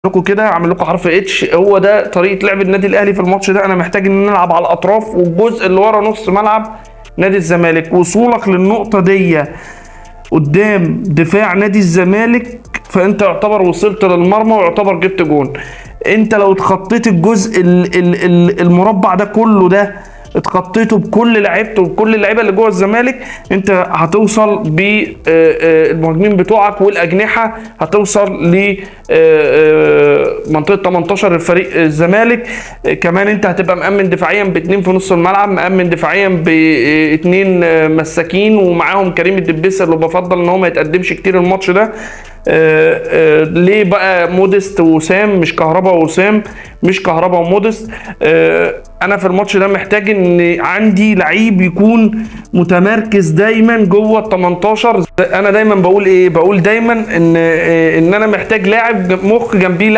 لكم كده، اعمل لكم حرف اتش. هو ده طريقه لعب النادي الاهلي في الماتش ده. انا محتاج ان نلعب على الاطراف والجزء اللي ورا نص ملعب نادي الزمالك. وصولك للنقطه دي قدام دفاع نادي الزمالك فانت يعتبر وصلت للمرمى ويعتبر جبت جون. انت لو اتخطيت الجزء المربع ده كله، ده اتخطيته بكل لعيبته وبكل اللعيبه اللي جوه الزمالك، انت هتوصل بالمهاجمين بتوعك والاجنحه، هتوصل ل منطقه 18 الفريق الزمالك. كمان انت هتبقى مأمن دفاعيا باثنين في نص الملعب، مأمن دفاعيا باثنين مساكين، ومعاهم كريم الدبيسه اللي بفضل ان هو ما يتقدمش كتير الماتش ده. ليه بقى مودست وسام مش كهربا وسام، مش كهربا ومودست؟ انا في الماتش ده محتاج ان عندي لعيب يكون متمركز دايما جوه ال 18. انا دايما بقول ايه؟ بقول دايما ان انا محتاج لاعب مخ جنبيه